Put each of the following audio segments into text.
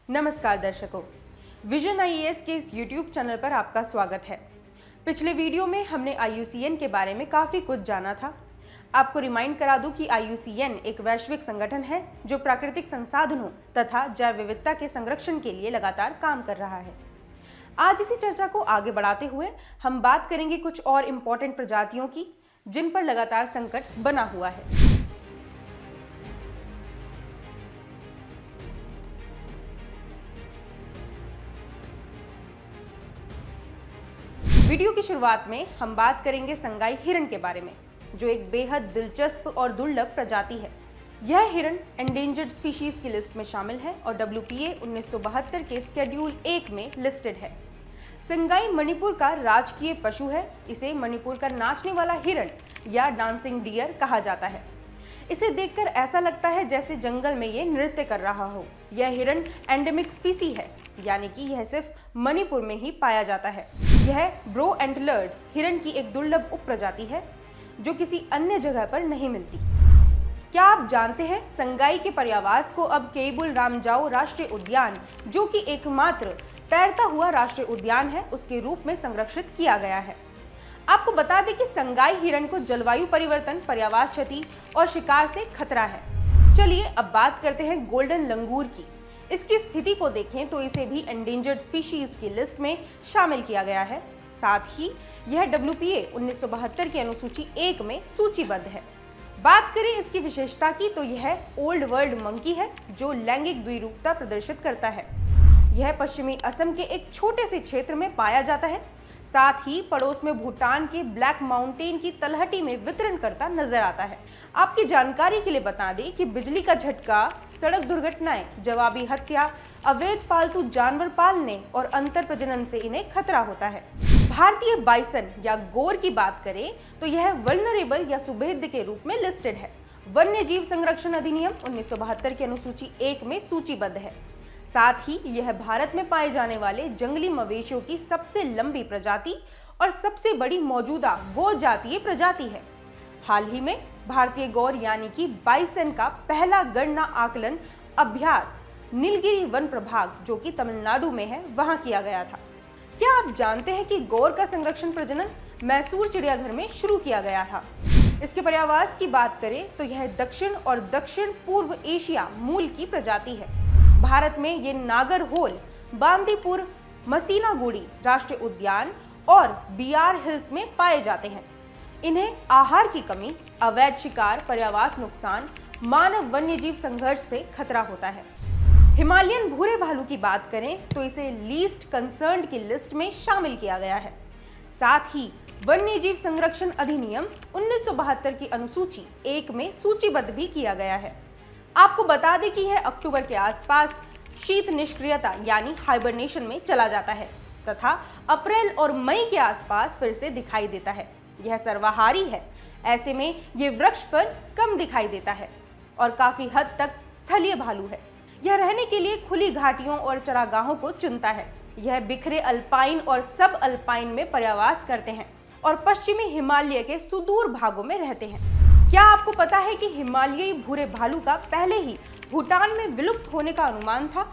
नमस्कार दर्शकों, vision IAS के इस YouTube चैनल पर आपका स्वागत है। पिछले वीडियो में हमने IUCN के बारे में काफ़ी कुछ जाना था। आपको रिमाइंड करा दूं कि IUCN एक वैश्विक संगठन है जो प्राकृतिक संसाधनों तथा जैव विविधता के संरक्षण के लिए लगातार काम कर रहा है। आज इसी चर्चा को आगे बढ़ाते हुए हम बात करेंगे कुछ और इम्पोर्टेंट प्रजातियों की जिन पर लगातार संकट बना हुआ है। वीडियो की शुरुआत में हम बात करेंगे संगाई हिरण के बारे में, जो एक बेहद दिलचस्प और दुर्लभ प्रजाति है। यह हिरण एंडेंजर्ड स्पीशीज की लिस्ट में शामिल है और WPA 1972 के शेड्यूल 1 में लिस्टेड है। संगाई मणिपुर का राजकीय पशु है। इसे मणिपुर का नाचने वाला हिरण या डांसिंग डियर कहा जाता है। इसे देखकर ऐसा लगता है जैसे जंगल में ये नृत्य कर रहा हो। यह हिरण एंडेमिक स्पीसी है, यानी कि यह सिर्फ मणिपुर में ही पाया जाता है। यह ब्रो एंटलर्ड हिरण की एक दुर्लभ उपप्रजाति है जो किसी अन्य जगह पर नहीं मिलती। क्या आप जानते हैं संगाई के पर्यावास को अब केबुल रामजाओ राष्ट्रीय उद्यान, जो कि एकमात्र तैरता हुआ राष्ट्रीय उद्यान है, उसके रूप में संरक्षित किया गया है। आपको बता दें कि संगाई हिरण को जलवायु परिवर्तन, पर्यावास क्षति और शिकार से खतरा है। चलिए अब बात करते हैं गोल्डन लंगूर की। इसकी स्थिति को देखें तो इसे भी एंडेंजर्ड स्पीशीज की लिस्ट में शामिल किया गया है। साथ ही यह WPA 1972 की अनुसूची 1 में सूचीबद्ध है। बात करें इसकी विशेषता की तो यह ओल्ड वर्ल्ड मंकी है जो लैंगिक द्विरूपता प्रदर्शित करता है। यह पश्चिमी असम के एक छोटे से क्षेत्र में पाया जाता है। साथ ही पड़ोस में भूटान के ब्लैक माउंटेन की तलहटी में वितरण करता नजर आता है। आपकी जानकारी के लिए बता दें कि बिजली का झटका, सड़क दुर्घटनाएं, जवाबी हत्या, अवैध पालतू जानवर पालने और अंतर प्रजनन से इन्हें खतरा होता है। भारतीय बाइसन या गोर की बात करें तो यह वल्नरेबल या सुभेद्य के रूप में लिस्टेड है। वन्य जीव संरक्षण अधिनियम 1972 की अनुसूची 1 में सूचीबद्ध है। साथ ही यह भारत में पाए जाने वाले जंगली मवेशियों की सबसे लंबी प्रजाति और सबसे बड़ी मौजूदा गो जातीय प्रजाति है। हाल ही में भारतीय गौर यानी कि बाइसन का पहला गणना आकलन अभ्यास नीलगिरी वन प्रभाग, जो कि तमिलनाडु में है, वहां किया गया था। क्या आप जानते हैं कि गौर का संरक्षण प्रजनन मैसूर चिड़ियाघर में शुरू किया गया था? इसके पर्यावास की बात करें तो यह दक्षिण और दक्षिण पूर्व एशिया मूल की प्रजाति है। भारत में ये नागरहोल, बांदीपुर, मसीनागुड़ी राष्ट्रीय उद्यान और बियार हिल्स में पाए जाते हैं। इन्हें आहार की कमी, अवैध शिकार, पर्यावास नुकसान, मानव वन्यजीव संघर्ष से खतरा होता है। हिमालयन भूरे भालू की बात करें तो इसे लीस्ट कंसर्न्ड की लिस्ट में शामिल किया गया है। साथ ही वन्यजीव संरक्षण अधिनियम 1972 की अनुसूची 1 में सूचीबद्ध भी किया गया है। आपको बता दें कि यह अक्टूबर के आसपास शीत निष्क्रियता यानी हाइबरनेशन में चला जाता है तथा अप्रैल और मई के आसपास फिर से दिखाई देता है। यह सर्वाहारी है, ऐसे में ये वृक्ष पर कम दिखाई देता है और काफी हद तक स्थलीय भालू है। यह रहने के लिए खुली घाटियों और चरागाहों को चुनता है। यह बिखरे अल्पाइन और सब अल्पाइन में पर्यावास करते हैं और पश्चिमी हिमालय के सुदूर भागों में रहते हैं। क्या आपको पता है कि हिमालयी भूरे भालू का पहले ही भूटान में विलुप्त होने का अनुमान था?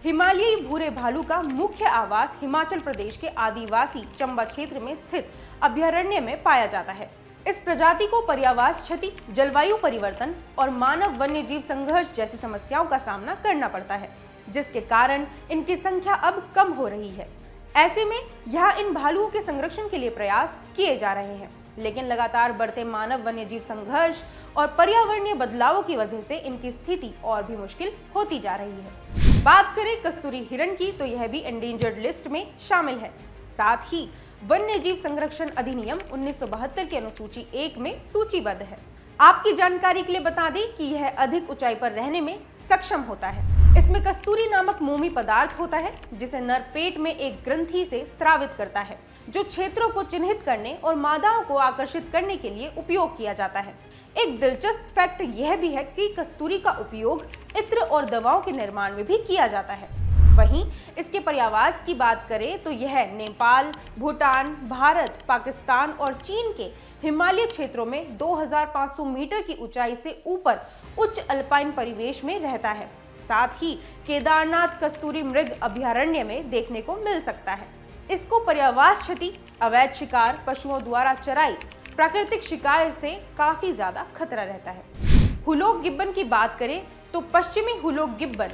हिमालयी भूरे भालू का मुख्य आवास हिमाचल प्रदेश के आदिवासी चंबा क्षेत्र में स्थित अभयारण्य में पाया जाता है। इस प्रजाति को पर्यावास क्षति, जलवायु परिवर्तन और मानव वन्यजीव संघर्ष जैसी समस्याओं का सामना करना पड़ता है, जिसके कारण इनकी संख्या अब कम हो रही है। ऐसे में यहाँ इन भालुओं के संरक्षण के लिए प्रयास किए जा रहे हैं, लेकिन लगातार बढ़ते मानव वन्यजीव संघर्ष और पर्यावरणीय बदलावों की वजह से इनकी स्थिति और भी मुश्किल होती जा रही है। बात करें कस्तूरी हिरण की तो यह भी एंडेंजर्ड लिस्ट में शामिल है। साथ ही वन्यजीव संरक्षण अधिनियम 1972 की अनुसूची 1 में सूचीबद्ध है। आपकी जानकारी के लिए बता दें कि यह अधिक ऊंचाई पर रहने में सक्षम होता है। इसमें कस्तूरी नामक मोमी पदार्थ होता है जिसे नर पेट में एक ग्रंथि से स्रावित करता है, जो क्षेत्रों को चिन्हित करने और मादाओं को आकर्षित करने के लिए उपयोग किया जाता है। एक दिलचस्प फैक्ट यह भी है कि कस्तूरी का उपयोग इत्र और दवाओं के निर्माण में भी किया जाता है। वहीं इसके पर्यावास की बात करें तो यह नेपाल, भूटान, भारत, पाकिस्तान और चीन के हिमालय क्षेत्रों में 2500 मीटर की ऊंचाई से ऊपर उच्च अल्पाइन परिवेश में रहता है। साथ ही केदारनाथ कस्तूरी मृग अभयारण्य में देखने को मिल सकता है। इसको पर्यावरण क्षति, अवैध शिकार, पशुओं द्वारा चराई, प्राकृतिक शिकार से काफी ज्यादा खतरा रहता है। हुलॉक गिब्बन की बात करें तो पश्चिमी हुलॉक गिब्बन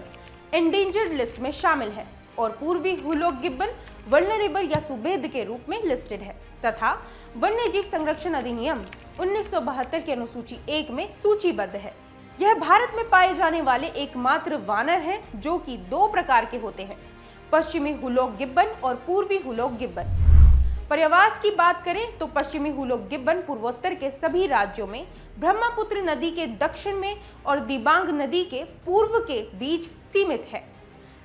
एंडेंजर्ड लिस्ट में शामिल है और पूर्वी हुलॉक गिब्बन वल्नरेबल या सुभेद्य के रूप में लिस्टेड है तथा वन्यजीव संरक्षण अधिनियम 1972 की अनुसूची 1 में सूचीबद्ध है। यह भारत में पाए जाने वाले एकमात्र वानर हैं जो कि 2 प्रकार के होते हैं, पश्चिमी हुलॉक गिब्बन और पूर्वी हुलॉक गिब्बन। पर्यावास की बात करें तो पश्चिमी हुलॉक गिब्बन पूर्वोत्तर के सभी राज्यों में ब्रह्मपुत्र नदी के दक्षिण में और दिबांग नदी के पूर्व के बीच सीमित है।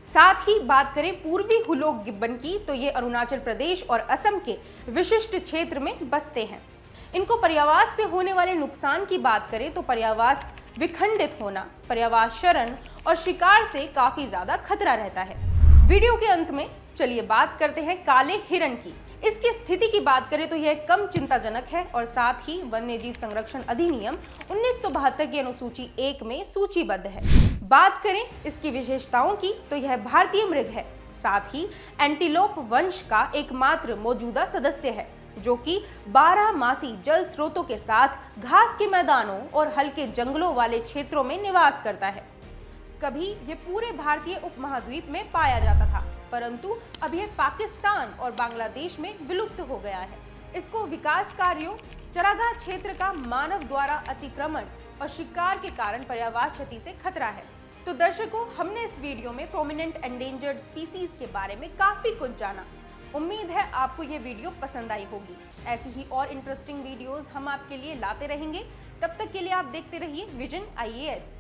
साथ ही बात करें पूर्वी हुलॉक गिब्बन की तो ये अरुणाचल प्रदेश और असम के विशिष्ट क्षेत्र में बसते हैं। इनको पर्यावास से होने वाले नुकसान की बात करें तो पर्यावास विखंडित होना, पर्यावास शरण और शिकार से काफी ज्यादा खतरा रहता है। वीडियो के अंत में चलिए बात करते हैं काले हिरण की। इसकी स्थिति की बात करें तो यह कम चिंताजनक है और साथ ही वन्यजीव संरक्षण अधिनियम 1972 की अनुसूची 1 में सूचीबद्ध है। बात करें इसकी विशेषताओं की तो यह भारतीय मृग है, साथ ही एंटीलोप वंश का एकमात्र मौजूदा सदस्य है जो कि 12 मासी जल स्रोतों के साथ घास के मैदानों और हल्के जंगलों वाले क्षेत्रों में निवास करता है। कभी ये पूरे भारतीय उपमहाद्वीप में पाया जाता था, परंतु अब यह पाकिस्तान और बांग्लादेश में विलुप्त हो गया है। इसको विकास कार्यों, चरागाह क्षेत्र का मानव द्वारा अतिक्रमण और शिकार के कारण पर्यावरण क्षति से खतरा है। तो दर्शकों, हमने इस वीडियो में प्रोमिनेंट एंडेंजर्ड स्पीसीज के बारे में काफी कुछ जाना। उम्मीद है आपको ये वीडियो पसंद आई होगी। ऐसी ही और इंटरेस्टिंग वीडियोस हम आपके लिए लाते रहेंगे। तब तक के लिए आप देखते रहिए विजन IAS।